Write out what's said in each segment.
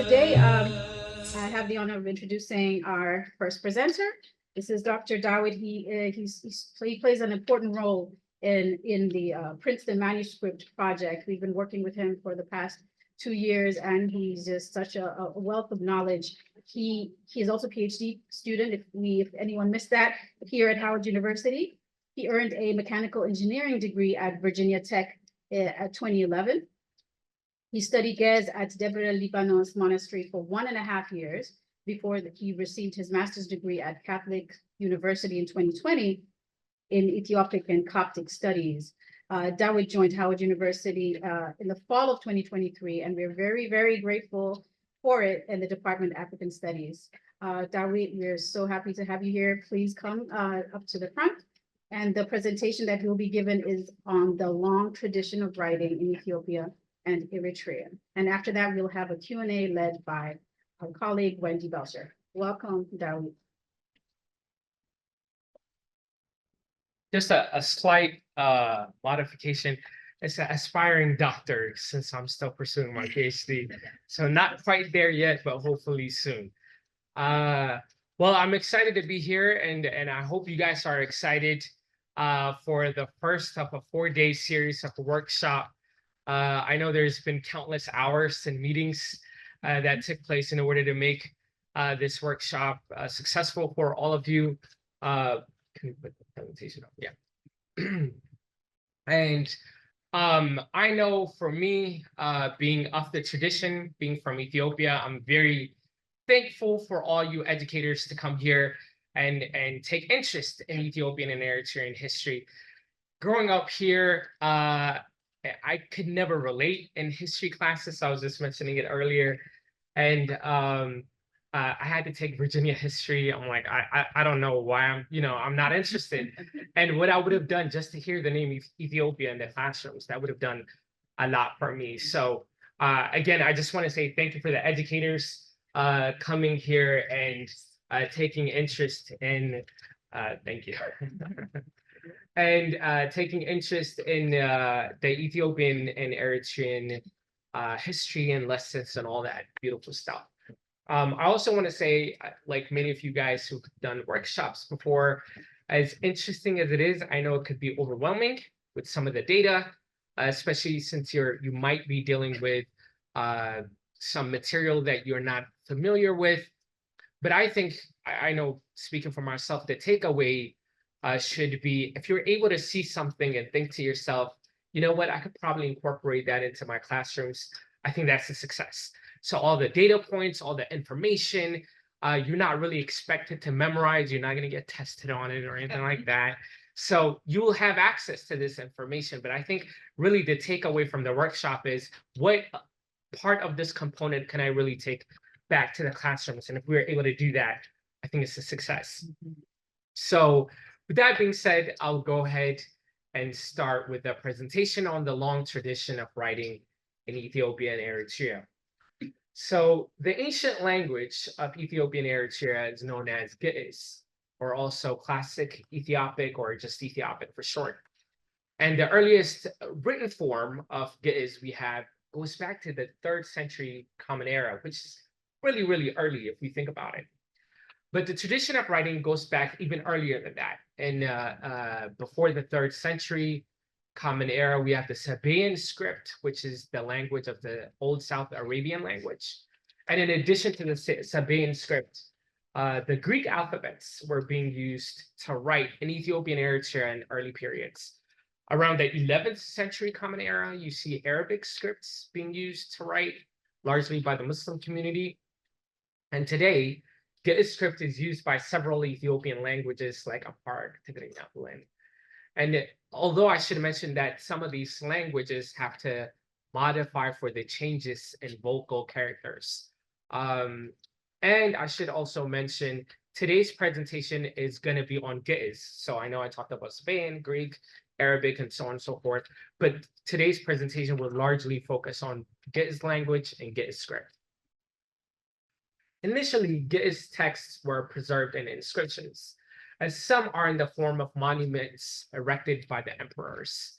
today I have the honor of introducing our first presenter. This is Dr. Dawit. He plays an important role in the Princeton Manuscript Project. We've been working with him for the past 2 years, and he's just such a wealth of knowledge. He is also a PhD student, if anyone missed that, here at Howard University. He earned a mechanical engineering degree at Virginia Tech at 2011. He studied Ge'ez at Debre Libanos Monastery for 1.5 years before he received his master's degree at Catholic University in 2020 in Ethiopic and Coptic studies. Dawit joined Howard University in the fall of 2023, and we're very, very grateful for it in the Department of African Studies. Dawit, we're so happy to have you here. Please come up to the front. And the presentation that he'll be given is on the long tradition of writing in Ethiopia and Eritrea. And after that, we'll have a Q&A led by our colleague, Wendy Belcher. Welcome, Dawit. Just a slight modification. It's an aspiring doctor since I'm still pursuing my PhD. So not quite there yet, but hopefully soon. Well, I'm excited to be here, and I hope you guys are excited for the first of a 4-day series of a workshop. I know there's been countless hours and meetings that took place in order to make this workshop successful for all of you. Can you put the presentation up? Yeah. And I know for me, being of the tradition, being from Ethiopia, I'm very thankful for all you educators to come here and take interest in Ethiopian and Eritrean history. Growing up here, I could never relate in history classes. I was just mentioning it earlier. And I had to take Virginia history. I'm like, I don't know why I'm not interested. And what I would have done just to hear the name Ethiopia in the classrooms, that would have done a lot for me. So again, I just want to say thank you for the educators coming here and taking interest in, thank you. And taking interest in the Ethiopian and Eritrean history and lessons and all that beautiful stuff. I also want to say, like many of you guys who've done workshops before, as interesting as it is, I know it could be overwhelming with some of the data, especially since you might be dealing with some material that you're not familiar with. But I think, I know, speaking for myself, the takeaway should be, if you're able to see something and think to yourself, you know what, I could probably incorporate that into my classrooms, I think that's a success. So all the data points, all the information, you're not really expected to memorize. You're not going to get tested on it or anything like that. So you will have access to this information. But I think really the takeaway from the workshop is, what part of this component can I really take back to the classrooms? And if we're able to do that, I think it's a success. So with that being said, I'll go ahead and start with a presentation on the long tradition of writing in Ethiopia and Eritrea. So the ancient language of Ethiopia and Eritrea is known as Ge'ez, or also Classic Ethiopic, or just Ethiopic for short. And the earliest written form of Ge'ez we have goes back to the 3rd century Common Era, which is really, really early if we think about it. But the tradition of writing goes back even earlier than that. And before the 3rd century Common Era, we have the Sabaean script, which is the language of the Old South Arabian language. And in addition to the Sabaean script, the Greek alphabets were being used to write in Ethiopian Eritrea in early periods. Around the 11th century Common Era, you see Arabic scripts being used to write, largely by the Muslim community. And today, Ge'ez script is used by several Ethiopian languages like Amharic, Tigrinya, and although I should mention that some of these languages have to modify for the changes in vocal characters. And I should also mention today's presentation is going to be on Ge'ez. So I know I talked about Sabaean, Greek, Arabic, and so on and so forth, but today's presentation will largely focus on Ge'ez language and Ge'ez script. Initially, Ge'ez texts were preserved in inscriptions, as some are in the form of monuments erected by the emperors.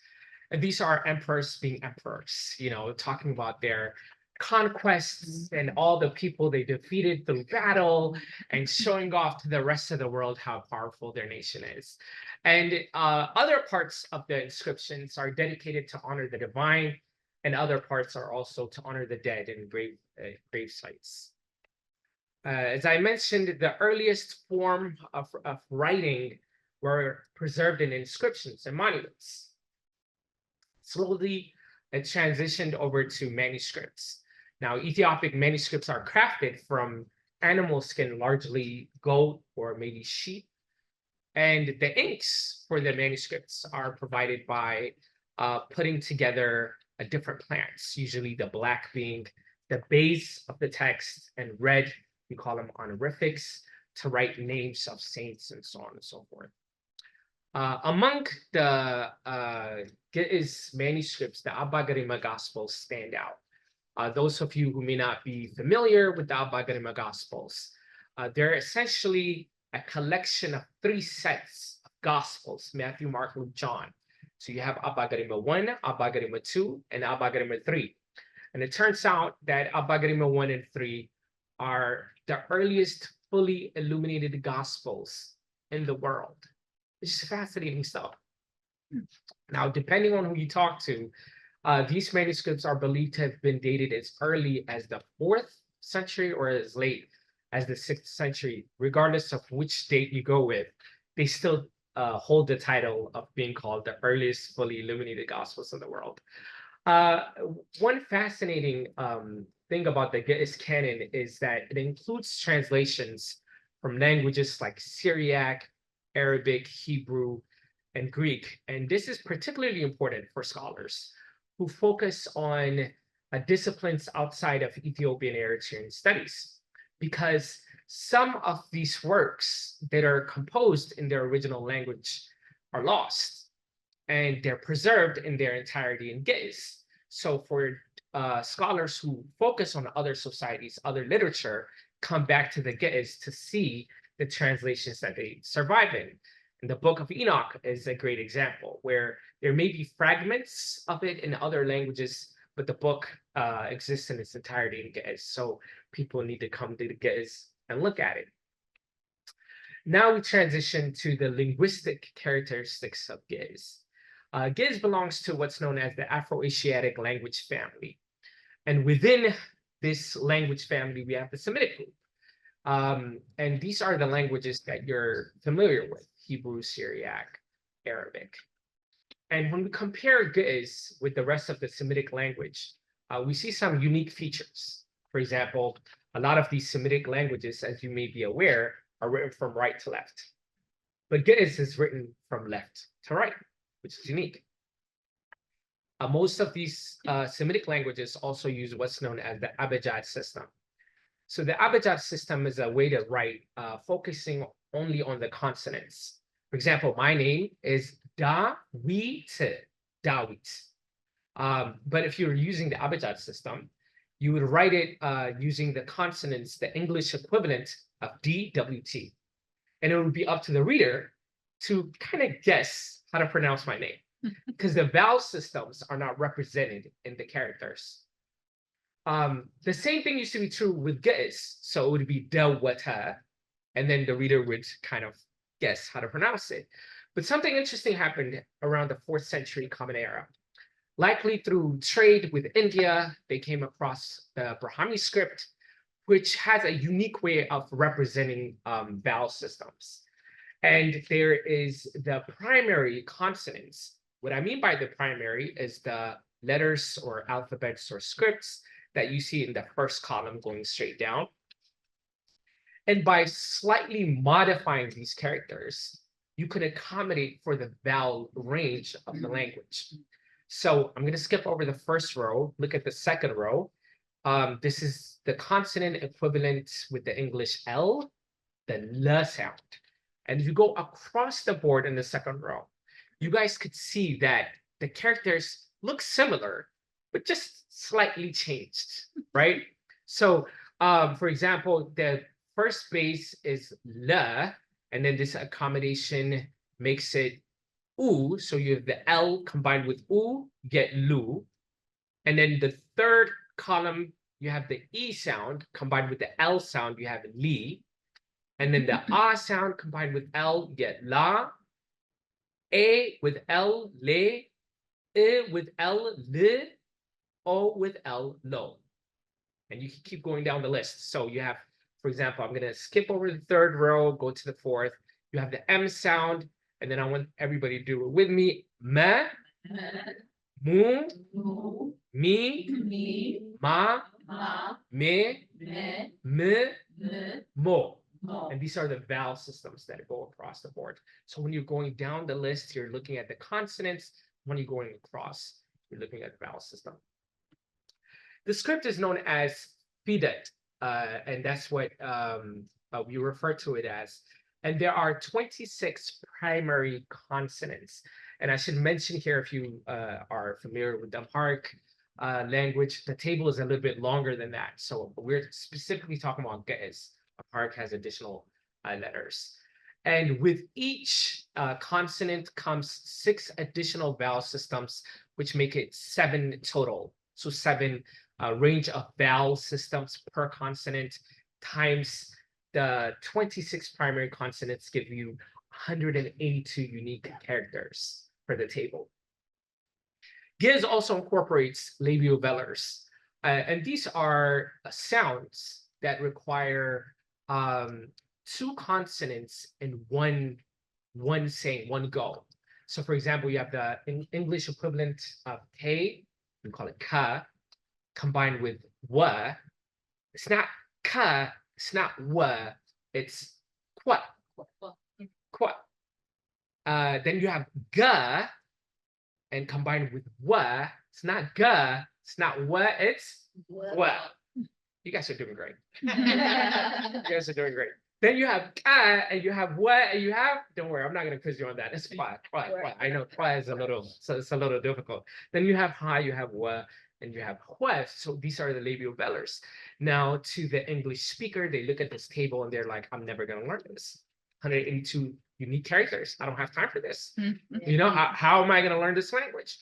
And these are emperors being emperors, talking about their conquests and all the people they defeated through battle and showing off to the rest of the world how powerful their nation is. And other parts of the inscriptions are dedicated to honor the divine, and other parts are also to honor the dead in grave sites. As I mentioned, the earliest form of writing were preserved in inscriptions and monuments. Slowly, it transitioned over to manuscripts. Now, Ethiopic manuscripts are crafted from animal skin, largely goat or maybe sheep. And the inks for the manuscripts are provided by putting together different plants, usually the black being the base of the text, and red, we call them honorifics, to write names of saints and so on and so forth. Among the Ge'ez manuscripts, the Abba Garima Gospels stand out. Those of you who may not be familiar with the Abba Garima Gospels, they're essentially a collection of 3 sets of Gospels, Matthew, Mark, Luke, John. So you have Abba Garima 1, Abba Garima 2, and Abba Garima 3. And it turns out that Abba Garima 1 and 3 are the earliest fully illuminated Gospels in the world. It's fascinating stuff. Now, depending on who you talk to, these manuscripts are believed to have been dated as early as the 4th century or as late as the 6th century. Regardless of which date you go with, they still hold the title of being called the earliest fully illuminated Gospels in the world. One fascinating thing about the Ge'ez canon is that it includes translations from languages like Syriac, Arabic, Hebrew, and Greek. And this is particularly important for scholars who focus on disciplines outside of Ethiopian Eritrean studies, because some of these works that are composed in their original language are lost, and they're preserved in their entirety in Ge'ez. So for scholars who focus on other societies, other literature, come back to the Ge'ez to see the translations that they survive in. And the Book of Enoch is a great example, where there may be fragments of it in other languages, but the book exists in its entirety in Ge'ez. So people need to come to the Ge'ez and look at it. Now we transition to the linguistic characteristics of Ge'ez. Ge'ez belongs to what's known as the Afro-Asiatic language family. And within this language family, we have the Semitic group. And these are the languages that you're familiar with: Hebrew, Syriac, Arabic. And when we compare Ge'ez with the rest of the Semitic language, we see some unique features. For example, a lot of these Semitic languages, as you may be aware, are written from right to left. But Ge'ez is written from left to right, which is unique. Most of these Semitic languages also use what's known as the Abjad system. So the Abjad system is a way to write focusing only on the consonants. For example, my name is Dawit, Dawit. But if you're using the Abjad system, you would write it using the consonants, the English equivalent of DWT. And it would be up to the reader to kind of guess how to pronounce my name, because the vowel systems are not represented in the characters. The same thing used to be true with Ge'ez. So it would be Dawata, and then the reader would kind of guess how to pronounce it. But something interesting happened around the 4th century Common Era. Likely through trade with India, they came across the Brahmi script, which has a unique way of representing vowel systems. And there is the primary consonants. What I mean by the primary is the letters or alphabets or scripts that you see in the first column going straight down. And by slightly modifying these characters, you can accommodate for the vowel range of the language. So I'm going to skip over the first row, look at the second row. This is the consonant equivalent with the English L, the L sound. And if you go across the board in the second row, you guys could see that the characters look similar, but just slightly changed, right? So, for example, the first base is L, and then this accommodation makes it U. So you have the L combined with U, you get Lu. And then the third column, you have the E sound combined with the L sound, you have li. And then the A sound combined with L, you get la. A with L, le. I with L, li. O with L, lo. And you can keep going down the list. So you have, for example, I'm going to skip over the third row, go to the fourth. You have the M sound, and then I want everybody to do it with me. Me, mu, mi, ma, me, mo. And these are the vowel systems that go across the board. So when you're going down the list, you're looking at the consonants. When you're going across, you're looking at the vowel system. The script is known as FIDET, and that's what we refer to it as. And there are 26 primary consonants. And I should mention here, if you are familiar with the Amharic language, the table is a little bit longer than that. So we're specifically talking about Ge'ez. Amharic has additional letters. And with each consonant comes 6 additional vowel systems, which make it 7 total. So 7 range of vowel systems per consonant times the 26 primary consonants give you 182 unique characters for the table. Ge'ez also incorporates labiovelars, and these are sounds that require 2 consonants in one go. So for example, you have the English equivalent of te, we call it ka, combined with wa. It's not ka, it's not wa, it's kwa. Kwa. Then you have ga, and combined with wa, it's not ga, it's not wa, it's wa. You guys are doing great. You guys are doing great. Then you have ka, and you have wa, and you have, don't worry, I'm not going to quiz you on that. It's kwa. I know kwa is a little, so it's a little difficult. Then you have ha, you have wa, and you have hua. So these are the labiovelars. Now, to the English speaker, they look at this table and they're like, I'm never going to learn this. 182 unique characters. I don't have time for this. You know, how am I going to learn this language?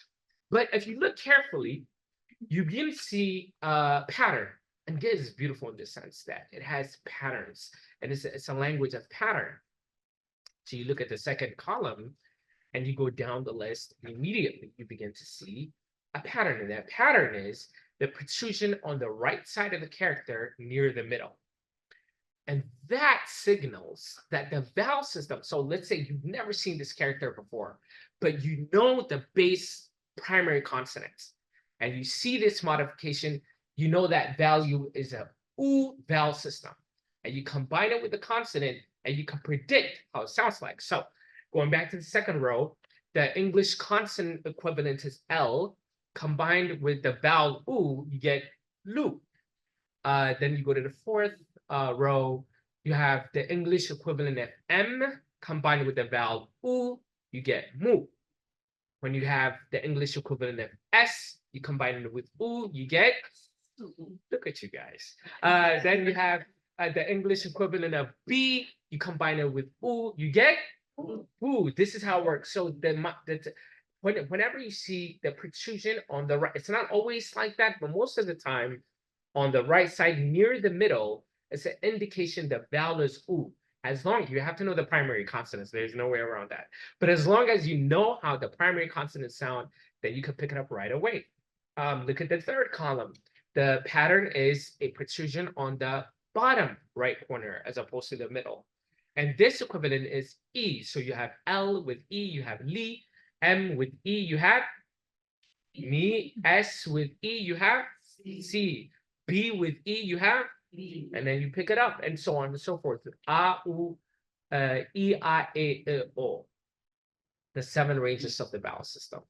But if you look carefully, you begin to see a pattern. And Ge'ez is beautiful in the sense that it has patterns, and it's a language of pattern. So you look at the second column, and you go down the list, and immediately you begin to see a pattern. And that pattern is the protrusion on the right side of the character near the middle. And that signals that the vowel system, so let's say you've never seen this character before, but you know the base primary consonants, and you see this modification, you know that value is a U vowel system. And you combine it with the consonant, and you can predict how it sounds like. So going back to the second row, the English consonant equivalent is L. Combined with the vowel U, you get lu. Then you go to the fourth row, you have the English equivalent of M. Combined with the vowel U, you get mu. When you have the English equivalent of S, you combine it with U, you get, look at you guys. Then you have the English equivalent of B, you combine it with U, you get ooh. This is how it works. So whenever you see the protrusion on the right, it's not always like that, but most of the time on the right side near the middle, it's an indication the vowel is U. As long you have to know the primary consonants, there's no way around that. But as long as you know how the primary consonants sound, then you can pick it up right away. Look at the third column. The pattern is a protrusion on the bottom right corner as opposed to the middle. And this equivalent is E. So you have L with E, you have li. M with E, you have mi. S with E, you have C. B with E, you have, and then you pick it up, and so on and so forth. A, U, E, I, E, O. The 7 ranges of the vowel system.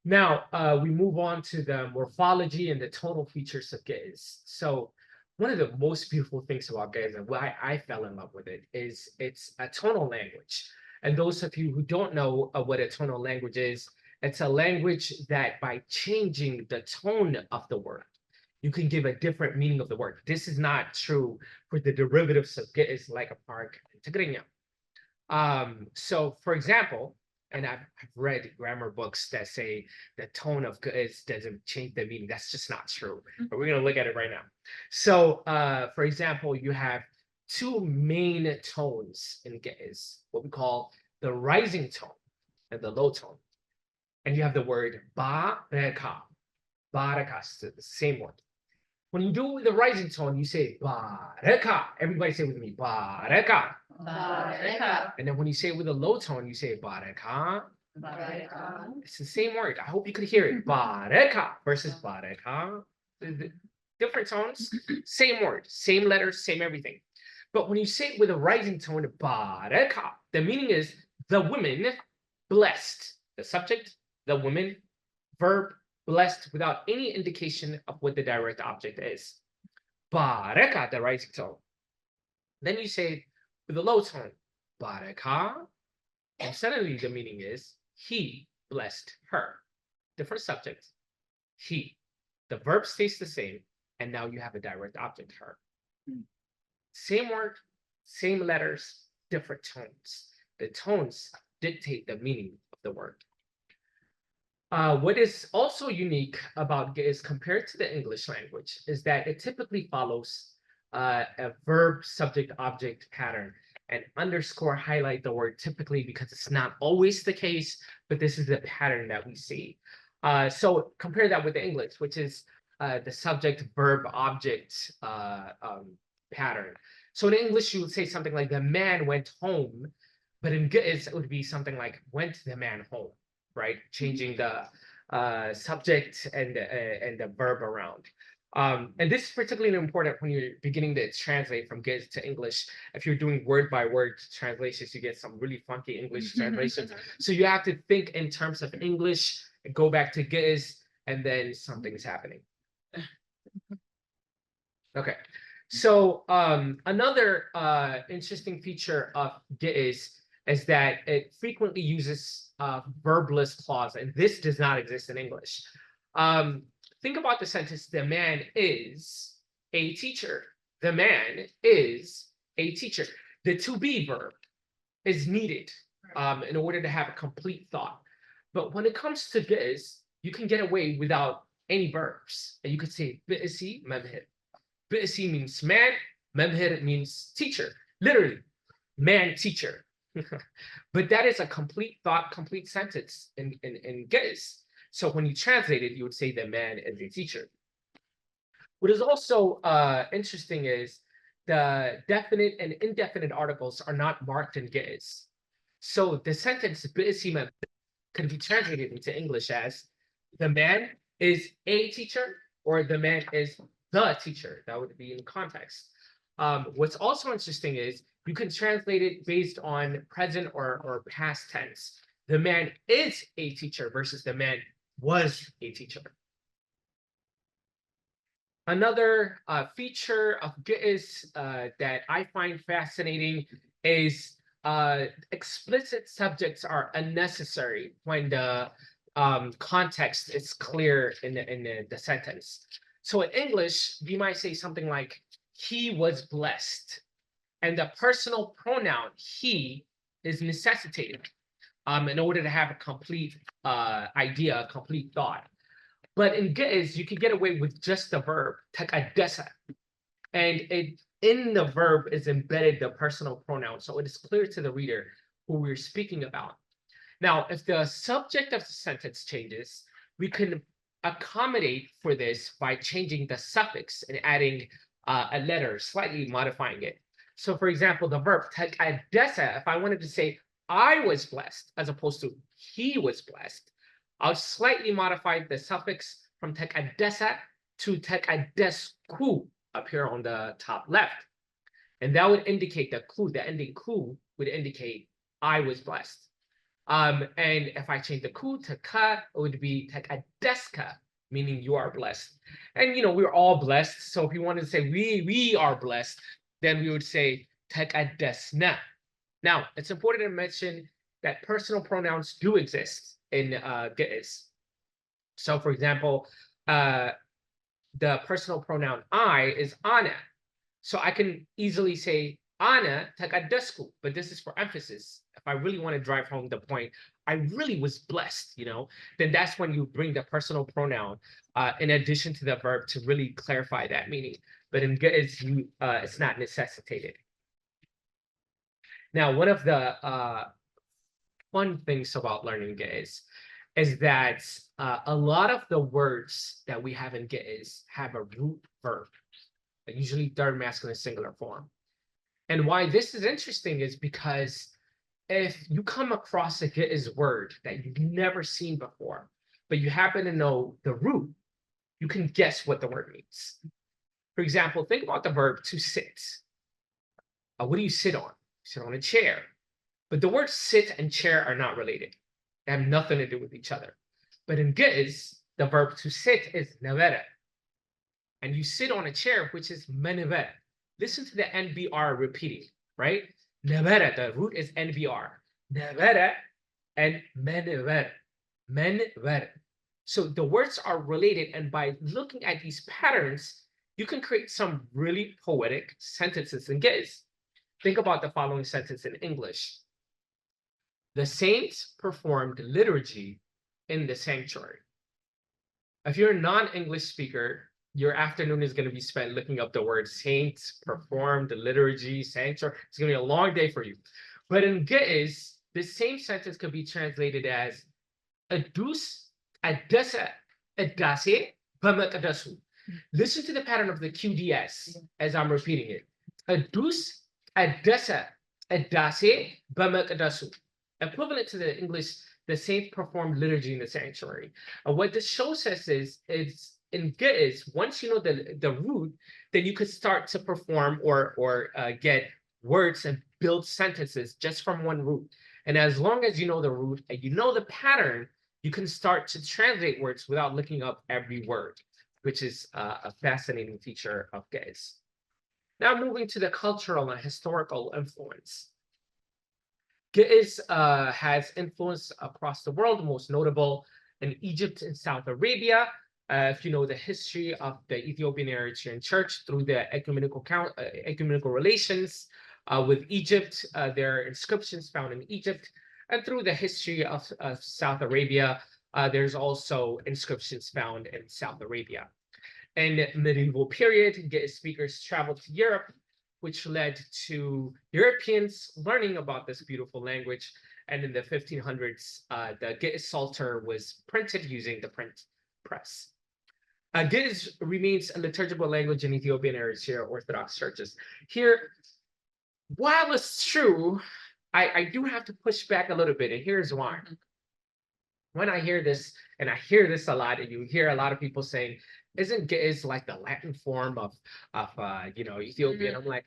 Now, we move on to the morphology and the tonal features of Ge'ez. So one of the most beautiful things about Ge'ez, and why I fell in love with it, is it's a tonal language. And those of you who don't know what a tonal language is, it's a language that by changing the tone of the word, you can give a different meaning of the word. This is not true for the derivatives of Ge'ez like Amharic and Tigrinya. So for example, And I've read grammar books that say the tone of is doesn't change the meaning. That's just not true. But we're gonna look at it right now. So for example, you have two main tones in Ge'ez, what we call the rising tone and the low tone. And you have the word baraka. Baraka is the same word. When you do the rising tone, you say baraka. Everybody say it with me, baraka. Baraka. And then when you say it with a low tone, you say baraka. Baraka. It's the same word. I hope you could hear it. Baraka versus baraka. Different tones, same word, same letters, same everything. But when you say it with a rising tone, baraka, the meaning is the women blessed. The subject, the women, verb, blessed without any indication of what the direct object is. Baraka, the rising tone. Then you say it with a low tone, baraka, and suddenly the meaning is he blessed her. Different subject, he. The verb stays the same, and now you have a direct object, her. Same word, same letters, different tones. The tones dictate the meaning of the word. What is also unique about Ge'ez compared to the English language is that it typically follows a verb subject object pattern, and underscore highlight the word typically because it's not always the case, but this is the pattern that we see. So compare that with the English, which is the subject verb object pattern. So in English, you would say something like the man went home, but in Ge'ez, it would be something like went the man home, right? Changing the subject and the verb around. And this is particularly important when you're beginning to translate from Ge'ez to English. If you're doing word by word translations, you get some really funky English translations. So you have to think in terms of English, go back to Ge'ez, and then something's happening. Okay. So another interesting feature of Ge'ez is that it frequently uses verbless clause, and this does not exist in English. Think about the sentence, the man is a teacher. The man is a teacher. The to be verb is needed in order to have a complete thought. But when it comes to Ge'ez, you can get away without any verbs. And you could say, bi'isi mamhir. Bi'isi means man, mamhir means teacher. Literally, man teacher. But that is a complete thought, complete sentence in Ge'ez. So when you translate it, you would say the man is a teacher. What is also interesting is the definite and indefinite articles are not marked in Ge'ez. So the sentence bi'isi can be translated into English as the man is a teacher or the man is the teacher. That would be in context. What's also interesting is you can translate it based on present or past tense. The man is a teacher versus the man was a teacher. Another feature of Ge'ez that I find fascinating is explicit subjects are unnecessary when the context is clear in the sentence. So in English, you might say something like, he was blessed. And the personal pronoun he is necessitated in order to have a complete idea, a complete thought. But in Ge'ez, you can get away with just the verb, takadesa. And in the verb is embedded the personal pronoun. So it is clear to the reader who we're speaking about. Now, if the subject of the sentence changes, we can accommodate for this by changing the suffix and adding a letter, slightly modifying it. So for example, the verb takadesa, if I wanted to say I was blessed as opposed to he was blessed, I'll slightly modify the suffix from takadesa to takadesku up here on the top left. And that would indicate the ku, the ending ku would indicate I was blessed. And if I change the ku to ka, it would be tekadeska, meaning you are blessed. And you know, we're all blessed. So if you wanted to say we are blessed, then we would say tekadesna. Now, it's important to mention that personal pronouns do exist in Ge'ez. So for example, the personal pronoun I is ana. So I can easily say Ana tagadasku, but this is for emphasis. If I really want to drive home the point, I really was blessed, then that's when you bring the personal pronoun in addition to the verb to really clarify that meaning. But in it's not necessitated. Now, one of the fun things about learning Ge'ez is that a lot of the words that we have in Ge'ez have a root verb, usually third masculine singular form. And why this is interesting is because if you come across a Ge'ez word that you've never seen before, but you happen to know the root, you can guess what the word means. For example, think about the verb to sit. What do you sit on? You sit on a chair. But the words sit and chair are not related. They have nothing to do with each other. But in Ge'ez, the verb to sit is nevera. And you sit on a chair, which is menevera. Listen to the NBR repeating, right? Nevera, the root is NBR. Nevera and menevera. Menevera. So the words are related, and by looking at these patterns, you can create some really poetic sentences in Ge'ez. Think about the following sentence in English. The saints performed liturgy in the sanctuary. If you're a non-English speaker, your afternoon is going to be spent looking up the word saints, performed, liturgy, sanctuary. It's going to be a long day for you. But in Ge'ez, the same sentence could be translated as adus adasa adase b'maqdasu. Listen to the pattern of the QDS as I'm repeating it. Adus adasa adase b'maqdasu. Equivalent to the English, the saints performed liturgy in the sanctuary. What this shows us is in Ge'ez, once you know the root, then you could start to perform or get words and build sentences just from one root. And as long as you know the root and you know the pattern, you can start to translate words without looking up every word, which is a fascinating feature of Ge'ez. Now moving to the cultural and historical influence. Ge'ez has influence across the world, most notable in Egypt and South Arabia. If you know the history of the Ethiopian Eritrean Church through the ecumenical relations with Egypt, there are inscriptions found in Egypt, and through the history of South Arabia, there's also inscriptions found in South Arabia. In the medieval period, Ge'ez speakers traveled to Europe, which led to Europeans learning about this beautiful language. And in the 1500s, the Ge'ez Psalter was printed using the print press. Ge'ez remains a liturgical language in Ethiopian Eritrea Orthodox churches. Here, while it's true, I do have to push back a little bit, and here's why. When I hear this, and I hear this a lot, and you hear a lot of people saying, isn't Ge'ez like the Latin form of Ethiopian? I'm like,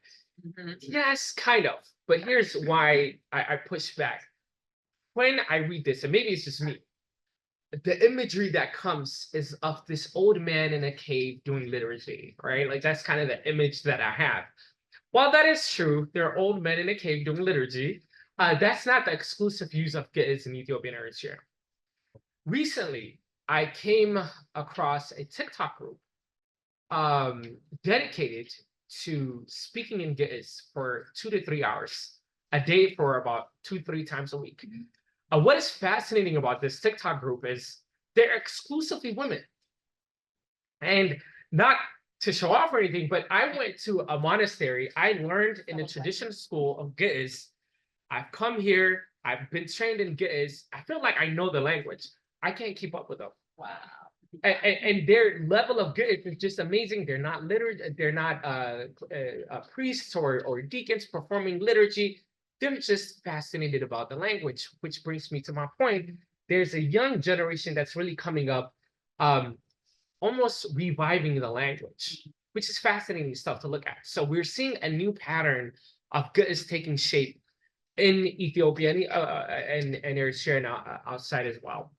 yes, kind of. But here's why I push back. When I read this, and maybe it's just me, the imagery that comes is of this old man in a cave doing liturgy, right? Like that's kind of the image that I have. While that is true, there are old men in a cave doing liturgy. That's not the exclusive use of Ge'ez in Ethiopian Eritrea. Recently, I came across a TikTok group dedicated to speaking in Ge'ez for 2 to 3 hours a day for about 2-3 times a week. What is fascinating about this TikTok group is they're exclusively women. And not to show off or anything, but I went to a monastery. I learned in the traditional school of Ge'ez. I've come here. I've been trained in Ge'ez. I feel like I know the language. I can't keep up with them. Wow. And their level of Ge'ez is just amazing. They're not they're not priests or deacons performing liturgy. They're just fascinated about the language, which brings me to my point. There's a young generation that's really coming up, almost reviving the language, which is fascinating stuff to look at. So we're seeing a new pattern of Ge'ez taking shape in Ethiopia and Eritrea and outside as well.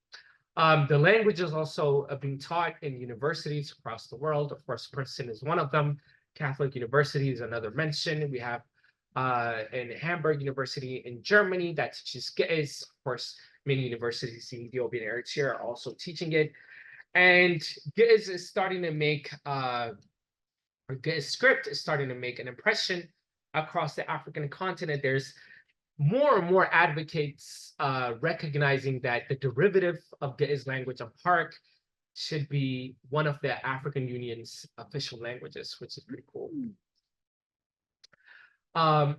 The language is also being taught in universities across the world. Of course, Princeton is one of them. Catholic University is another mention. We have in Hamburg University in Germany that teaches Ge'ez. Of course, many universities in Ethiopia and Eritrea are also teaching it. And Ge'ez is starting to make, or Ge'ez script is starting to make an impression across the African continent, there's more and more advocates recognizing that the derivative of Ge'ez language of Hark should be one of the African Union's official languages, which is pretty cool.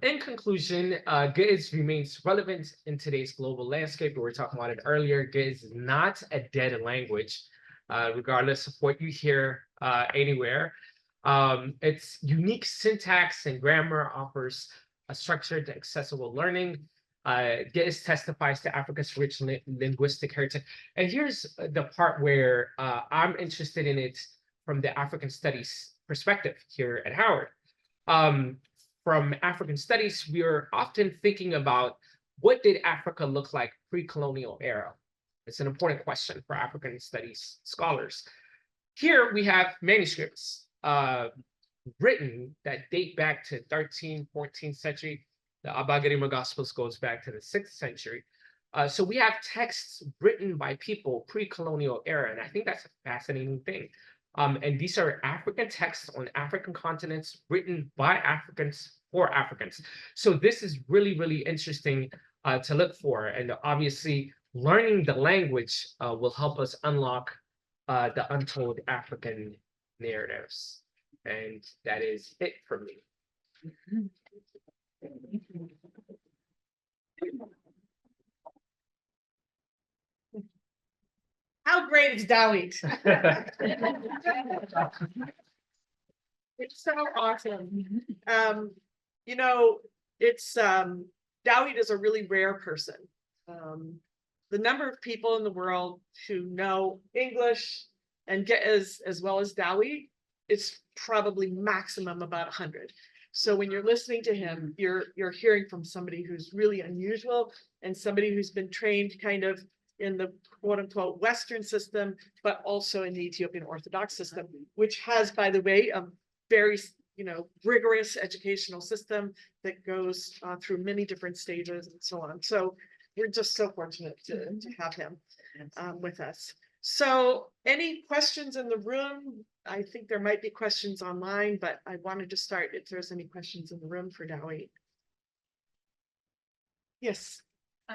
In conclusion, Ge'ez remains relevant in today's global landscape. We were talking about it earlier. Ge'ez is not a dead language, regardless of what you hear anywhere. Its unique syntax and grammar offers a structured, accessible learning. Ge'ez testifies to Africa's rich linguistic heritage. And here's the part where I'm interested in it from the African studies perspective here at Howard. From African studies, we are often thinking about what did Africa look like pre-colonial era? It's an important question for African studies scholars. Here we have manuscripts written that date back to 13th, 14th century. The Abagarima Gospels goes back to the 6th century. So we have texts written by people pre-colonial era, and I think that's a fascinating thing. And these are African texts on African continents written by Africans for Africans. So this is really, really interesting to look for. And obviously, learning the language will help us unlock the untold African narratives. And that is it for me. How great is Dawit? It's so awesome. You know, it's Dawit is a really rare person. The number of people in the world who know English and get as well as Dawit, it's probably maximum about 100. So when you're listening to him, you're hearing from somebody who's really unusual and somebody who's been trained kind of in the quote unquote Western system, but also in the Ethiopian Orthodox system, which has, by the way, a very, rigorous educational system that goes through many different stages and so on. So we're just so fortunate to have him with us. So any questions in the room? I think there might be questions online, but I wanted to start if there's any questions in the room for Dawit. Yes.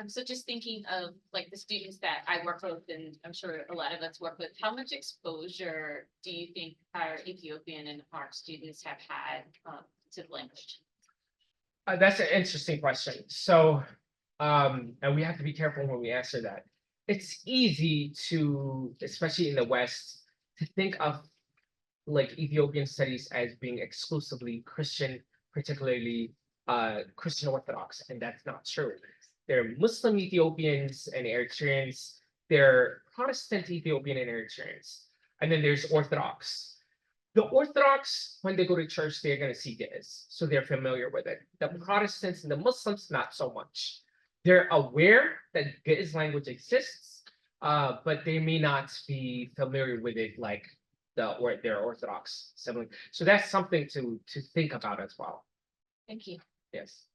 So just thinking of like the students that I work with, and I'm sure a lot of us work with, how much exposure do you think our Ethiopian and Hark students have had to the language? That's an interesting question. So, and we have to be careful when we answer that. It's easy to, especially in the West, to think of like Ethiopian studies as being exclusively Christian, particularly Christian Orthodox, and that's not true. There are Muslim Ethiopians and Eritreans, there are Protestant Ethiopian and Eritreans, and then there's Orthodox. The Orthodox, when they go to church, they're going to see Ge'ez, so they're familiar with it. The Protestants and the Muslims, not so much. They're aware that Ge'ez language exists, but they may not be familiar with it like their Orthodox sibling. So that's something to think about as well. Thank you. Yes.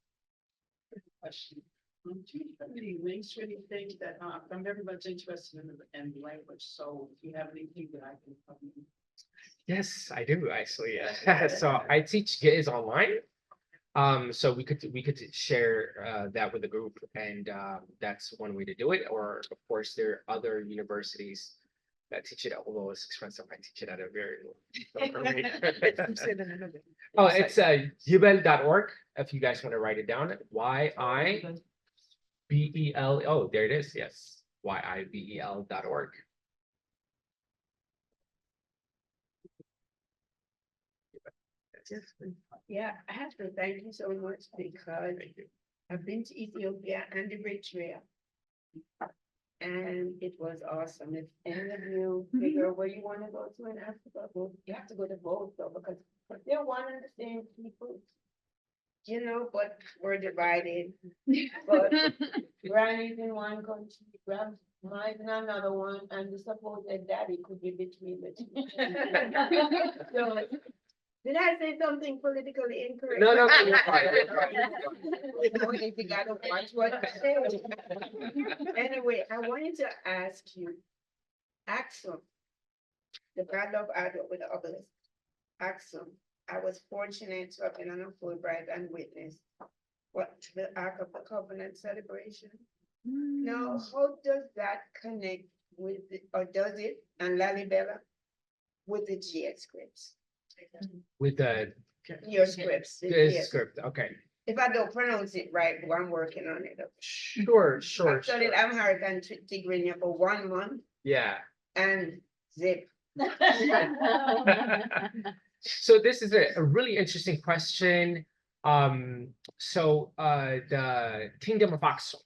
Question. Do you have any links or anything that I'm very much interested in the language? So if you have anything that I can help you. Yes, I do actually. So I teach Ge'ez online. So we could share that with the group, and that's one way to do it. Or of course, there are other universities that teach it, although it's expensive. I teach it at a very low rate. Oh, it's yibel.org. If you guys want to write it down, YIBEL. Oh, there it is. Yes, YIBEL.org. Yeah, I have to thank you so much because I've been to Ethiopia and Eritrea. And it was awesome. If any of you figure where you want to go to in Africa, you have to go to both though, because they're one and the same people. But we're divided. But Granny's in one country, grandma's in another one, and the supposed daddy could be between the two. So, did I say something politically incorrect? No, you're fine. If you gotta watch what I say. Anyway, I wanted to ask you, Axum, the God of Adult with the obelisk, Axum, I was fortunate to have been on a Fulbright and witness what the Ark of the Covenant celebration. Now, how does that connect with, or does it, and Lalibela, with the GX scripts? With the Your scripts. yes. script, okay. If I don't pronounce it right, but I'm working on it. Sure, sure, I've studied sure. Amharic and Tigrinya for 1 month Yeah. and zip. So this is a really interesting question. The Kingdom of Aksum,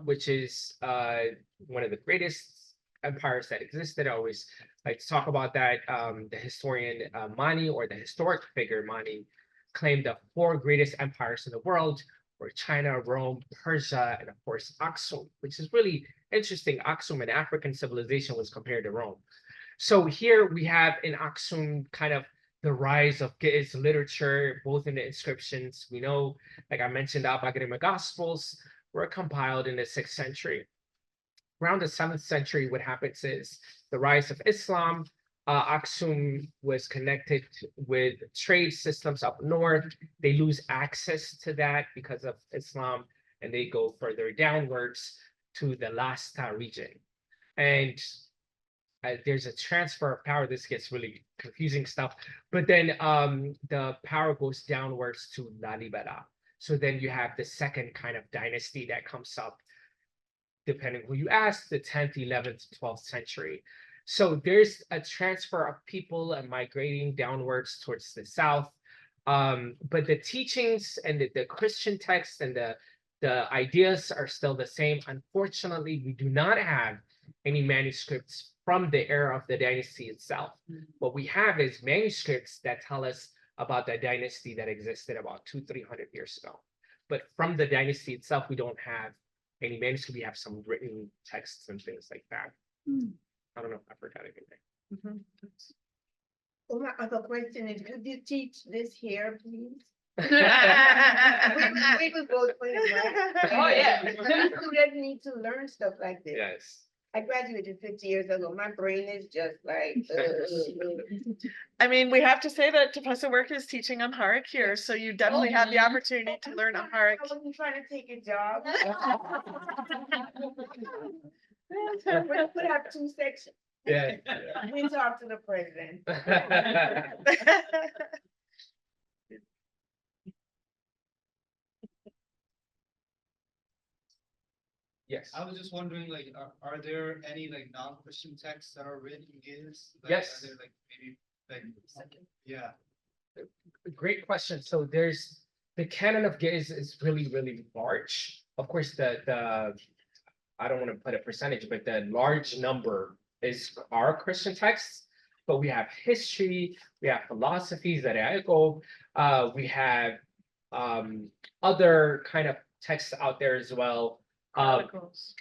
which is one of the greatest empires that existed. I always like to talk about that. The historian Mani, or the historic figure Mani, claimed the 4 greatest empires in the world were China, Rome, Persia, and of course Aksum, which is really interesting. Aksum, an African civilization, was compared to Rome. So here we have in Aksum kind of the rise of Ge'ez literature, both in the inscriptions. We know, like I mentioned, the Abhagama Gospels were compiled in the 6th century. Around the 7th century, what happens is the rise of Islam. Aksum was connected with trade systems up north. They lose access to that because of Islam, and they go further downwards to the Lasta region. And there's a transfer of power. This gets really confusing stuff, but then the power goes downwards to Lalibela. So then you have the second kind of dynasty that comes up, depending who you ask, the 10th, 11th, 12th century. So there's a transfer of people and migrating downwards towards the south. But the teachings and the Christian texts and the ideas are still the same. Unfortunately, we do not have any manuscripts from the era of the dynasty itself. What we have is manuscripts that tell us about the dynasty that existed about 200-300 years ago. But from the dynasty itself, we don't have any manuscript. We have some written texts and things like that. I don't know if I forgot anything. Oh, my other question is, could you teach this here, please? We will go through it, right? Oh, yeah. Students need to learn stuff like this. Yes. I graduated 50 years ago. My brain is just like. I mean, we have to say that Professor Work is teaching Amharic here, so you definitely have the opportunity to learn Amharic. I wasn't trying to take a job. We could have 2 sections. Yeah. We talk to the president. Yes. I was just wondering, like, are there any like non-Christian texts that are written in Ge'ez? Like, Yes. Are there like maybe like, yeah, Great question. So there's the canon of Ge'ez is really, really large. Of course, the I don't want to put a percentage, but the large number are Christian texts. But we have history, we have philosophies that we have other kind of texts out there as well.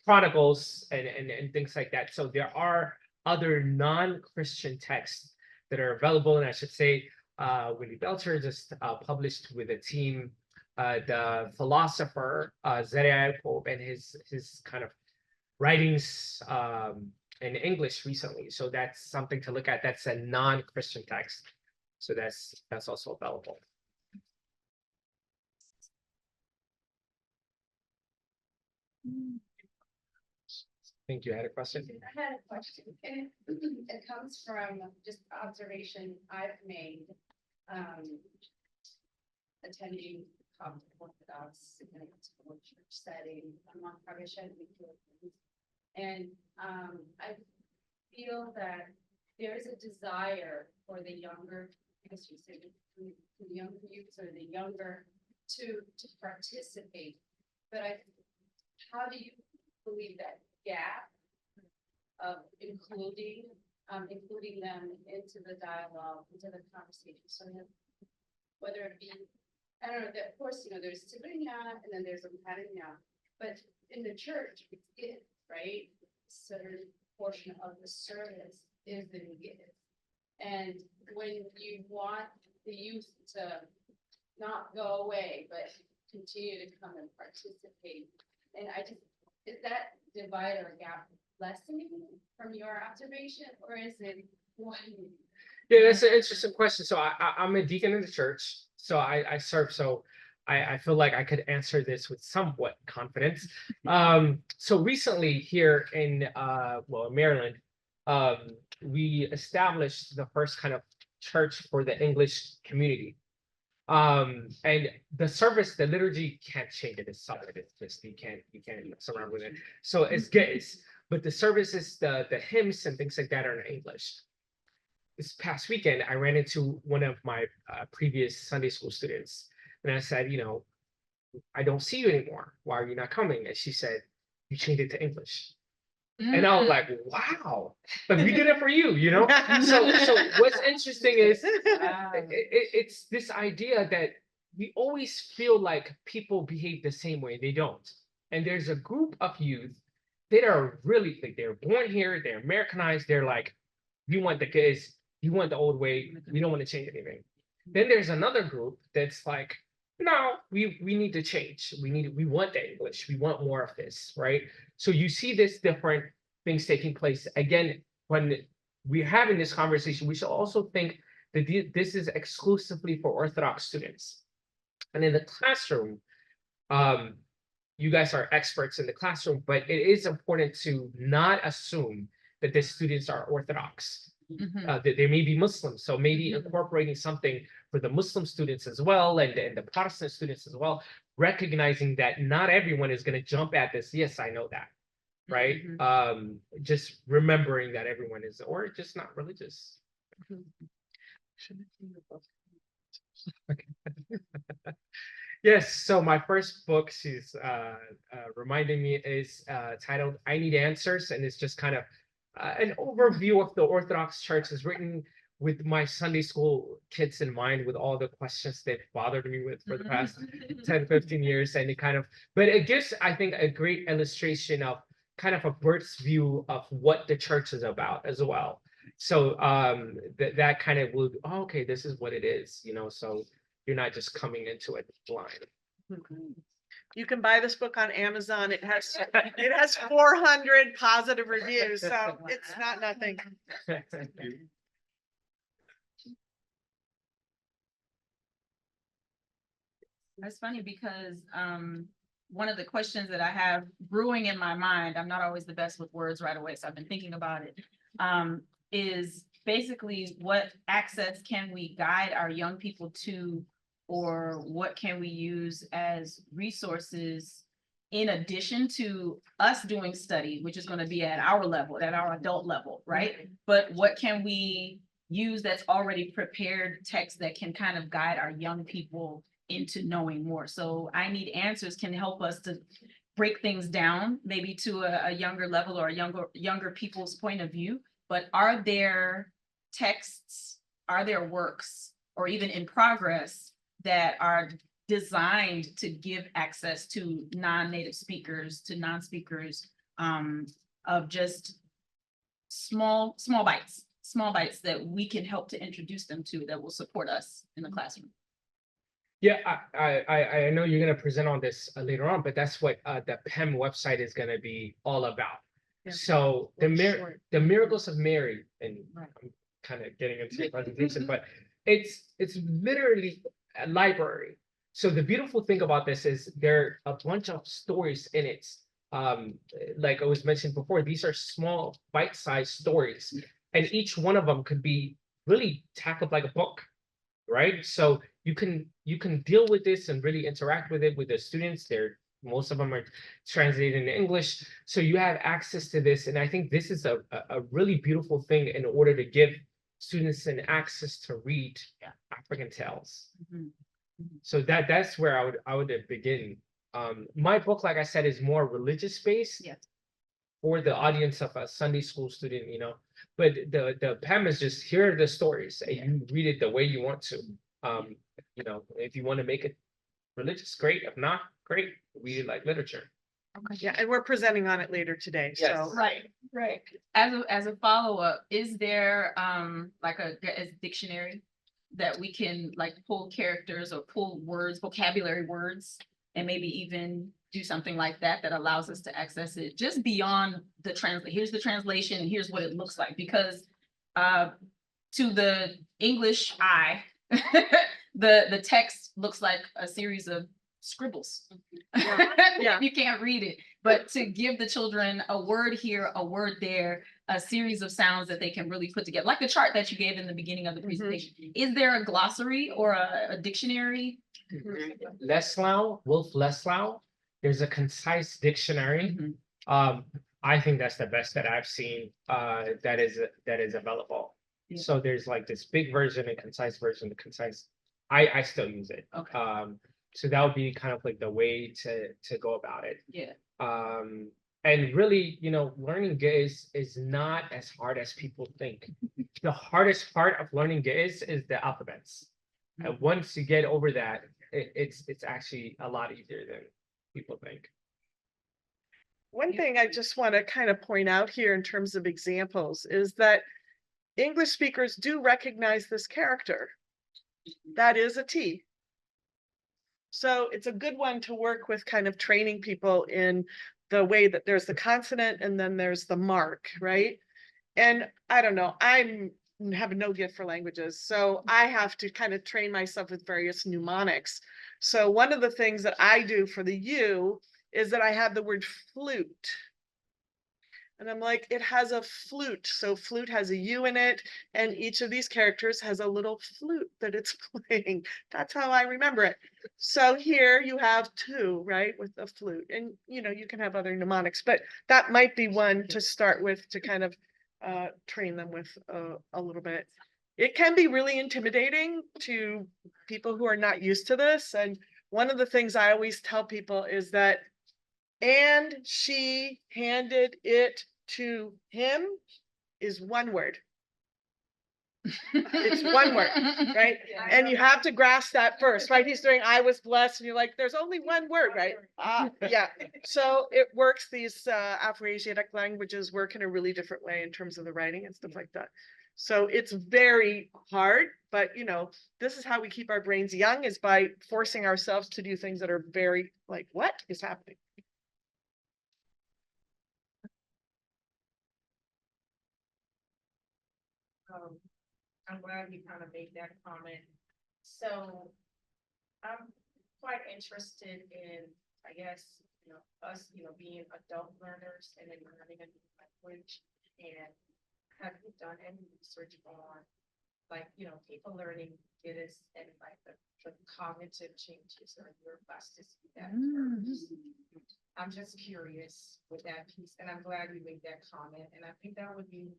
Chronicles and things like that. So there are other non-Christian texts that are available, and I should say Willie Belcher just published with a team the philosopher Zeria Yacob and his kind of writings in English recently. So that's something to look at. That's a non-Christian text. So that's also available. I think you had a question. I had a question, and it comes from just observation I've made, attending Coptic Orthodox church setting among Parishad Philippines. And I feel that there is a desire for the younger, I guess you say, the younger youth or the younger to participate. But how do you believe that gap of including them into the dialogue, into the conversation? So whether it be, I don't know, of course, there's Tigrinya and then there's Amharic, but in the church, it's it, right? Certain portion of the service is the Ge'ez. And when you want the youth to not go away, but continue to come and participate, and is that divide or gap lessening from your observation, or is it widening? Yeah, that's an interesting question. So I'm a deacon in the church, so I serve, so I feel like I could answer this with somewhat confidence. So recently here in well, in Maryland, we established the first kind of church for the English community. And the service, the liturgy can't change it. It's solid. It's just you can't mess around with it. So it's good. But the services, the hymns and things like that are in English. This past weekend, I ran into one of my previous Sunday school students, and I said, I don't see you anymore. Why are you not coming? And she said, you changed it to English. And I was like, wow, like we did it for you, So what's interesting is it's this idea that we always feel like people behave the same way. They don't. And there's a group of youth that are really like they're born here, they're Americanized, they're like, you want the kids, you want the old way, we don't want to change anything. Then there's another group that's like, no, we need to change. We want the English, we want more of this, right? So you see this different things taking place. Again, when we're having this conversation, we should also think that this is exclusively for Orthodox students. And in the classroom, you guys are experts in the classroom, but it is important to not assume that the students are Orthodox. That they may be Muslims, so maybe incorporating something for the Muslim students as well, and the Protestant students as well, recognizing that not everyone is going to jump at this. Yes, I know that, right? Just remembering that everyone is, or just not religious. Yes, so my first book, she's reminding me, is titled I Need Answers, and it's just kind of an overview of the Orthodox Church. Is written with my Sunday school kids in mind, with all the questions they've bothered me with for the past 10, 15 years. And but it gives, I think, a great illustration of kind of a bird's view of what the church is about as well. So that kind of will, okay, this is what it is, so you're not just coming into it blind. You can buy this book on Amazon. It has 400 positive reviews, so it's not nothing. Thank you. That's funny because one of the questions that I have brewing in my mind, I'm not always the best with words right away, so I've been thinking about it, is basically what access can we guide our young people to, or what can we use as resources in addition to us doing study, which is going to be at our level, at our adult level, right? But what can we use that's already prepared text that can kind of guide our young people into knowing more? So I Need Answers can help us to break things down, maybe to a younger level or a younger people's point of view. But are there texts, are there works, or even in progress that are designed to give access to non-native speakers, to non-speakers, of just small bites that we can help to introduce them to, that will support us in the classroom? Yeah, I know you're going to present on this later on, but that's what the PEM website is going to be all about. Yeah. So the Miracles of Mary, and I'm kind of getting into your presentation, but it's literally a library. So the beautiful thing about this is there are a bunch of stories in it. Like I was mentioned before, these are small bite-sized stories, and each one of them could be really tackled like a book, right? So you can deal with this and really interact with it with the students. Most of them are translated into English, so you have access to this. And I think this is a really beautiful thing in order to give students an access to read African tales. So that's where I would begin. My book, like I said, is more religious based for the audience of a Sunday school student, but the PEM is just, here are the stories, and you read it the way you want to. If you want to make it religious, great. If not, great. Read it like literature. Okay. Yeah, and we're presenting on it later today, Yes. so. Right. As a follow-up, is there like a dictionary that we can like pull characters or pull words, vocabulary words, and maybe even do something like that allows us to access it just beyond the here's the translation and here's what it looks like? Because to the English eye, the text looks like a series of scribbles. yeah. You can't read it, but to give the children a word here, a word there, a series of sounds that they can really put together, like the chart that you gave in the beginning of the presentation. Is there a glossary or a dictionary? Leslau, Wolf Leslau, there's a concise dictionary. I think that's the best that I've seen, that is available. Yeah. So there's like this big version and concise version, the concise, I still use it. Okay. So that would be kind of like the way to go about it. Yeah. And really, learning Giz is not as hard as people think. The hardest part of learning Giz is the alphabets. And once you get over that, it's actually a lot easier than people think. One thing I just want to kind of point out here in terms of examples is that English speakers do recognize this character. That is a T. So it's a good one to work with, kind of training people in the way that there's the consonant and then there's the mark, right? And I don't know, I have no gift for languages, so I have to kind of train myself with various mnemonics. So one of the things that I do for the U is that I have the word flute. And I'm like, it has a flute. So flute has a U in it, and each of these characters has a little flute that it's playing. That's how I remember it. So here you have two, right, with the flute. And you can have other mnemonics, but that might be one to start with to kind of train them with a little bit. It can be really intimidating to people who are not used to this. And one of the things I always tell people is that, and she handed it to him, is one word. It's one word, right? And you have to grasp that first, right? He's doing, I was blessed, and you're like, there's only one word, right? Yeah. So it works. These Afroasiatic languages work in a really different way in terms of the writing and stuff like that. So it's very hard, but this is how we keep our brains young, is by forcing ourselves to do things that are very like, what is happening? I'm glad you kind of made that comment. So I'm quite interested in, I guess, us, being adult learners and then learning a new language. And have you done any research on, people learning Giz and the cognitive changes or neuroplasticity that occurs? I'm just curious with that piece, and I'm glad you made that comment. And I think that would be,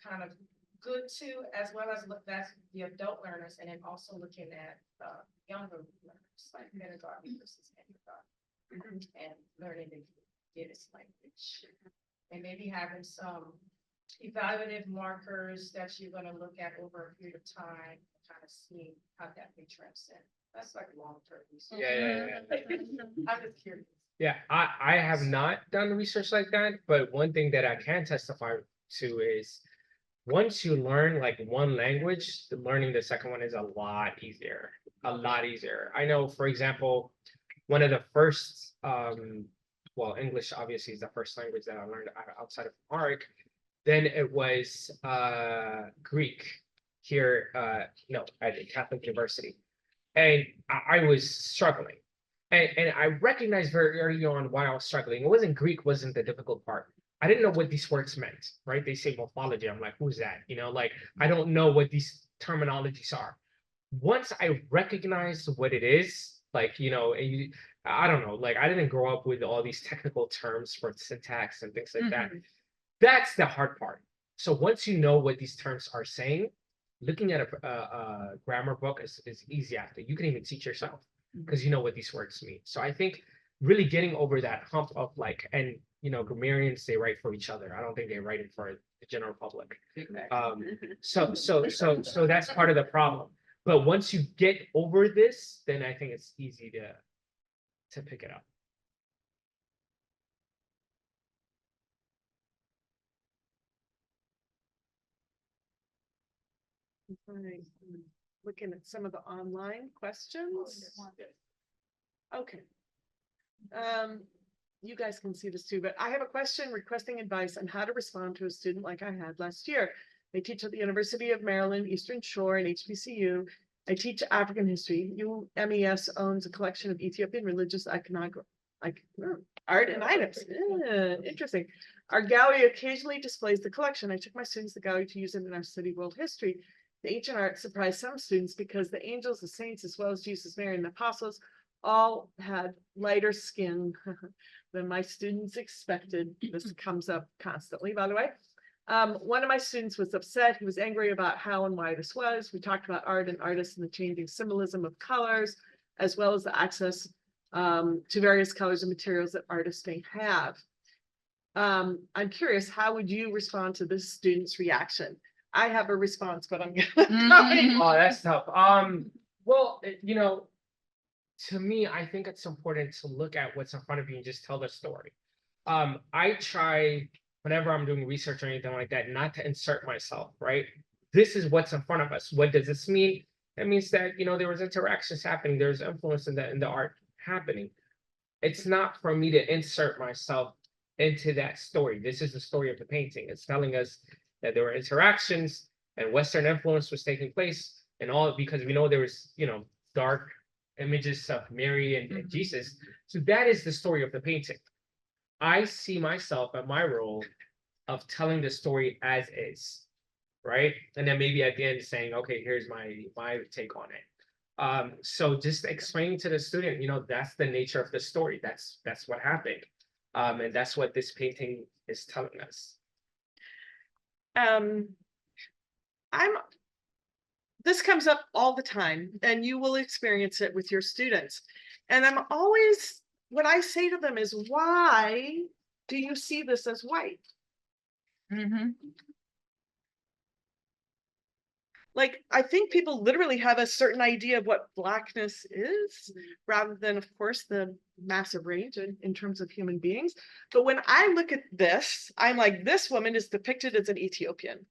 kind of good too, as well as look at the adult learners, and then also looking at younger learners, like kindergarten versus kindergarten, and learning the Giz language, and maybe having some evaluative markers that you're going to look at over a period of time, kind of seeing how that may transcend. That's like long-term research. Yeah. I'm just curious. Yeah, I have not done research like that, but one thing that I can testify to is once you learn like one language, learning the second one is a lot easier. I know, for example, one of the first, well, English obviously is the first language that I learned outside of ARC. Then it was Greek here, at Catholic University. And I was struggling. And I recognized very early on why I was struggling. It wasn't Greek, wasn't the difficult part. I didn't know what these words meant, right? They say morphology. I'm like, who's that? I don't know what these terminologies are. Once I recognized what it is, I don't know, I didn't grow up with all these technical terms for syntax and things like that. That's the hard part. So once you know what these terms are saying, looking at a grammar book is easy after. You can even teach yourself because you know what these words mean. So I think really getting over that hump of and grammarians, they write for each other. I don't think they write it for the general public. So that's part of the problem. But once you get over this, then I think it's easy to pick it up. Right. Looking at some of the online questions. Okay. You guys can see this too, but I have a question requesting advice on how to respond to a student like I had last year. I teach at the University of Maryland, Eastern Shore and HBCU. I teach African history. UMES owns a collection of Ethiopian religious iconography, art and items. Interesting. Our gallery occasionally displays the collection. I took my students to the gallery to use it in our study world history. The ancient art surprised some students because the angels, the saints, as well as Jesus, Mary, and the apostles all had lighter skin than my students expected. This comes up constantly, by the way. One of my students was upset. He was angry about how and why this was. We talked about art and artists and the changing symbolism of colors, as well as the access to various colors and materials that artists may have. I'm curious, how would you respond to this student's reaction? I have a response, but I'm gonna. Oh, that's tough. Well, you know, to me, I think it's important to look at what's in front of you and just tell the story. I try whenever I'm doing research or anything like that, not to insert myself, right? This is what's in front of us. What does this mean? It means that, you know, there was interactions happening. There's influence in the art happening. It's not for me to insert myself into that story. This is the story of the painting. It's telling us that there were interactions and Western influence was taking place, and all because we know there was, you know, dark images of Mary and Jesus. So that is the story of the painting. I see myself and my role of telling the story as is, right? And then maybe at the end saying, okay, here's my take on it. So just explaining to the student, you know, that's the nature of the story. That's what happened. And that's what this painting is telling us. This comes up all the time, and you will experience it with your students. And I'm always, what I say to them is, why do you see this as white? Like, I think people literally have a certain idea of what Blackness is, rather than, of course, the massive range in terms of human beings. But when I look at this, I'm like, this woman is depicted as an Ethiopian.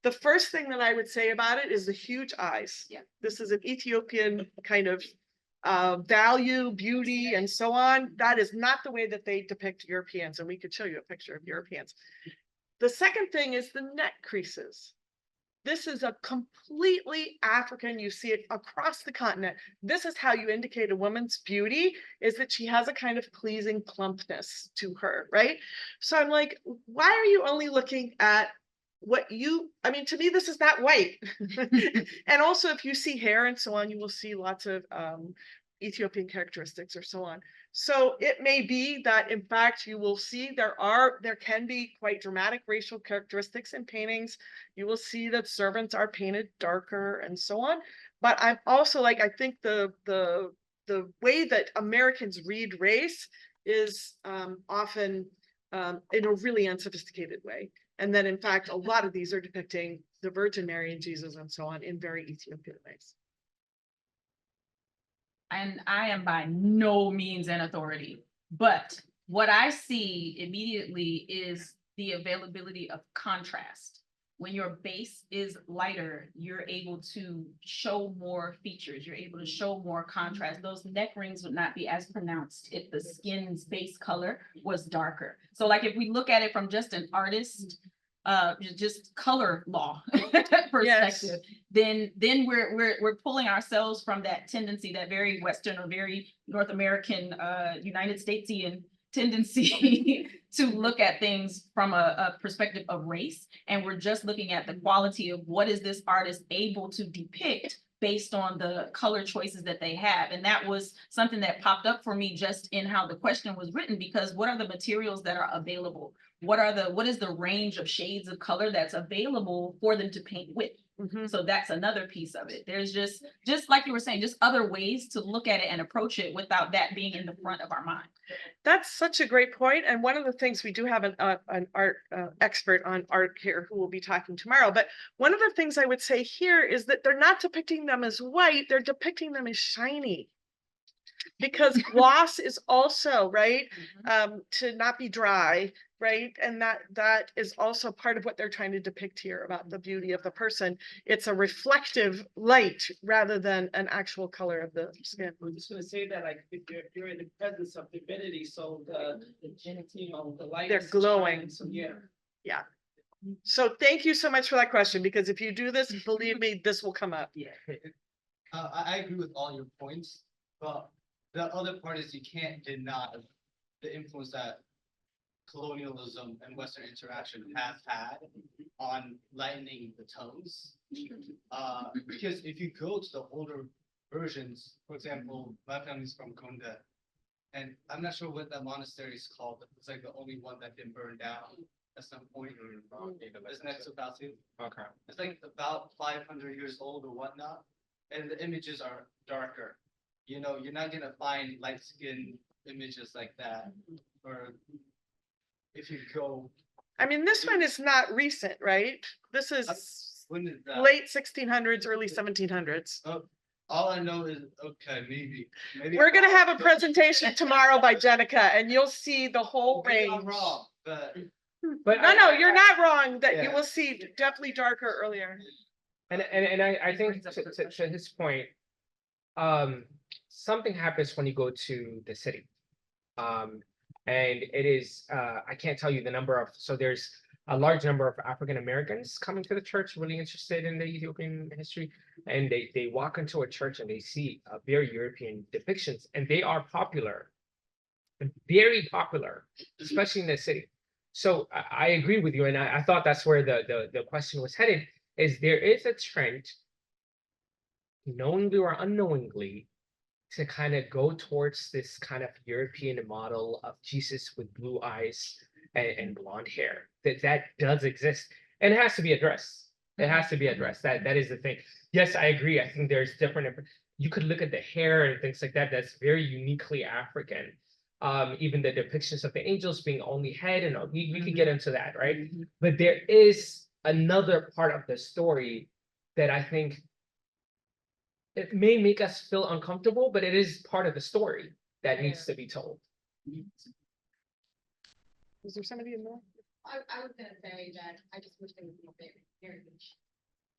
The first thing that I would say about it is the huge eyes. Yeah. This is an Ethiopian kind of value, beauty, and so on. That is not the way that they depict Europeans, and we could show you a picture of Europeans. The second thing is the neck creases. This is a completely African, you see it across the continent. This is how you indicate a woman's beauty, is that she has a kind of pleasing plumpness to her, right? So I'm like, why are you only looking at what you, I mean, to me, this is not white. And also if you see hair and so on, you will see lots of Ethiopian characteristics or so on. So it may be that in fact you will see there can be quite dramatic racial characteristics in paintings. You will see that servants are painted darker and so on. But I'm also like, I think the way that Americans read race is often in a really unsophisticated way. And then in fact, a lot of these are depicting the Virgin Mary and Jesus and so on in very Ethiopian ways. And I am by no means an authority, but what I see immediately is the availability of contrast. When your base is lighter, you're able to show more features. You're able to show more contrast. Those neck rings would not be as pronounced if the skin's base color was darker. So like if we look at it from just an artist, just color law perspective, then we're pulling ourselves from that tendency, that very Western or very North American, United Statesian tendency to look at things from a perspective of race. And we're just looking at the quality of what is this artist able to depict based on the color choices that they have. And that was something that popped up for me just in how the question was written, because what are the materials that are available? What is the range of shades of color that's available for them to paint with? So that's another piece of it. There's just like you were saying, just other ways to look at it and approach it without that being in the front of our mind. That's such a great point. And one of the things, we do have an art expert on art here who will be talking tomorrow. But one of the things I would say here is that they're not depicting them as white, they're depicting them as shiny. Because gloss is also, right, to not be dry, right? And that is also part of what they're trying to depict here about the beauty of the person. It's a reflective light rather than an actual color of the skin. I'm just gonna say that, like, if you're in the presence of divinity, so the you know, the light They're is glowing. shining, so yeah. Yeah. So thank you so much for that question, because if you do this, believe me, this will come up. Yeah. I agree with all your points, but the other part is you can't deny the influence that colonialism and Western interaction have had on lightening the tones. Because if you go to the older versions, for example, my family's from Konde, and I'm not sure what that monastery is called, but it's like the only one that didn't burn down at some point. Isn't that Sukatu? Okay. It's like about 500 years old or whatnot, and the images are darker. You know, you're not gonna find light skin images like that, or if you go, I mean, this one is not recent, right? This is when is that? late 1600s, early 1700s. All I know is, okay, maybe. We're gonna have a presentation tomorrow by Jenica, and you'll see the whole Maybe I'm range. wrong, but But No, you're not wrong, that you Yeah. will see definitely darker earlier. And I think to his point, something happens when you go to the city. And it is, I can't tell you the number of, so there's a large number of African Americans coming to the church, really interested in the Ethiopian history. And they walk into a church and they see very European depictions, and they are popular. Very popular, especially in the city. So I agree with you, and I thought that's where the question was headed, is there is a trend, knowingly or unknowingly, to kind of go towards this kind of European model of Jesus with blue eyes and blonde hair. That does exist, and it has to be addressed. It has to be addressed. That is the thing. Yes, I agree. I think there's different. You could look at the hair and things like that. That's very uniquely African. Even the depictions of the angels being only head, and we could get into that, right? But there is another part of the story that I think it may make us feel uncomfortable, but it is part of the story that needs to be told. Is there somebody in there? I was gonna say that I just wish there was more variation,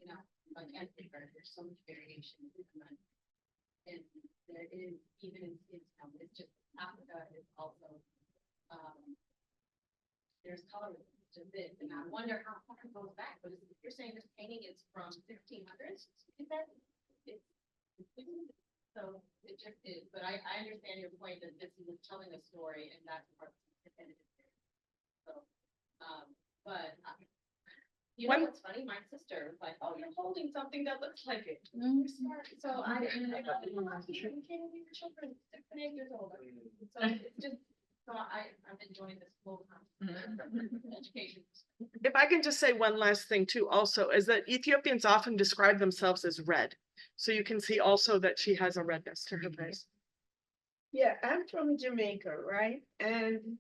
you know, like there's so much variation in them. And there is, even in it's just Africa is also, there's colorism, it's just it, and I wonder how far it goes back, but if you're saying this painting is from 1600s, is that? So it just is, but I understand your point that this is telling a story and that's part of the. So, but you know what's funny? My sister was like, "Oh, you're holding something that looks like it." You're smart. So I you can't leave your children 6 and 8 years old. So it's just so I'm enjoying this whole time. Education. If I can just say one last thing too, also, is that Ethiopians often describe themselves as red. So you can see also that she has a redness to her face. Yeah, I'm from Jamaica, right? And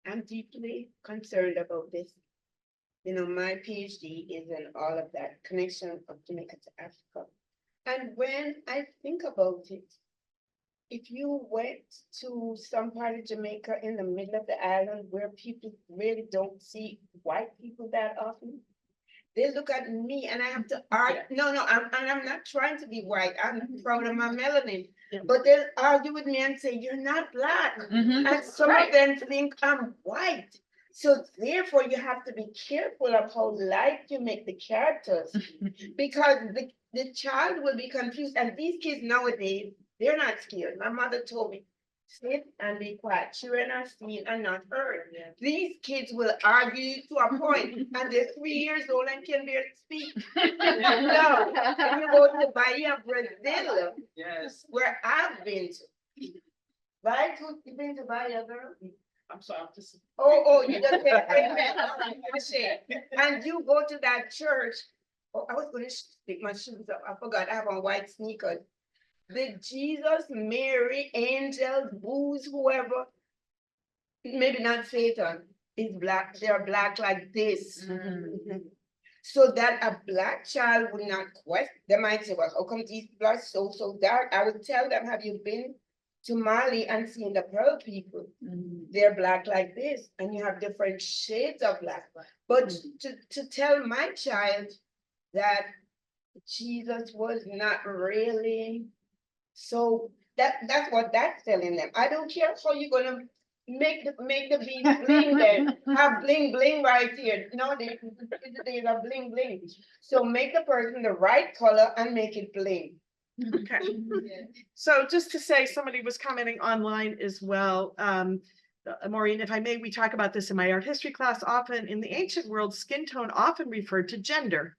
I'm deeply concerned about this. You know, my PhD is in all of that connection of Jamaica to Africa. And when I think about it, if you went to some part of Jamaica in the middle of the island where people really don't see white people that often, they look at me and I have to argue. No, I'm not trying to be white. I'm proud of my melanin. Yeah. But they'll argue with me and say, "You're not Black." And some of them think I'm white. So therefore, you have to be careful of how light you make the characters, because the child will be confused. And these kids nowadays, they're not scared. My mother told me, "Sit and be quiet. Children are seen and not heard." These kids will argue to a point, and they're 3 years old and can barely speak. No, if you go to the Bahia of Brazil, Yes, where I've been to. Right? You've been to Bahia, girl? I'm sorry, I'm just. Oh, you just said amen. All right, finish it. And you go to that church. Oh, I was gonna stick my shoes up. I forgot I have on white sneakers. The Jesus, Mary, angels, booze, whoever, maybe not Satan, is Black. They're Black like this. So that a Black child would not question. They might say, "Well, how come these people are so dark?" I would tell them, "Have you been to Mali and seen the Pearl people? They're Black like this, and you have different shades of Black." But to tell my child that Jesus was not really, so that's what that's telling them. I don't care how you're gonna make the bead bling then, have bling bling right here, no, they are bling bling. So make the person the right color and make it bling. Okay. So just to say, somebody was commenting online as well. Maureen, if I may, we talk about this in my art history class often. In the ancient world, skin tone often referred to gender.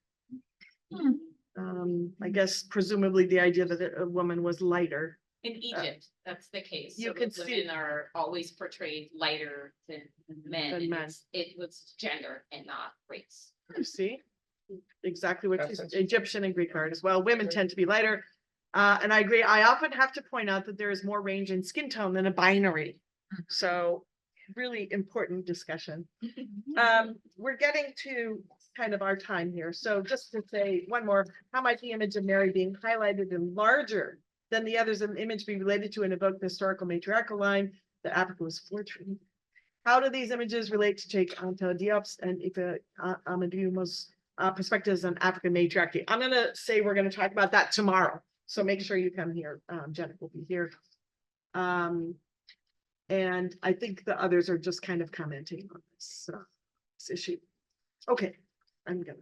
I guess presumably the idea that a woman was lighter. In Egypt, that's the case. you So can the see- women are always portrayed lighter than men. Than and men. It was gender and not race. You see? Exactly what That's she's interesting. Egyptian and Greek art as well. Women tend to be lighter. And I agree. I often have to point out that there is more range in skin tone than a binary. So really important discussion. We're getting to kind of our time here. So just to say one more, how might the image of Mary being highlighted and larger than the others in the image be related to and evoke the historical matriarchal line that Africa was fortunate? How do these images relate to Cheikh Anta Diop's and Ife Amadou's perspectives on African matriarchy? I'm gonna say we're gonna talk about that tomorrow. So make sure you come here. Jennifer will be here. And I think the others are just kind of commenting on this issue. Okay, I'm gonna,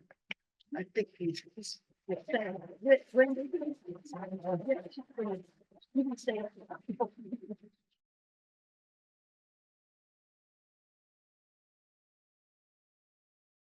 I think. we-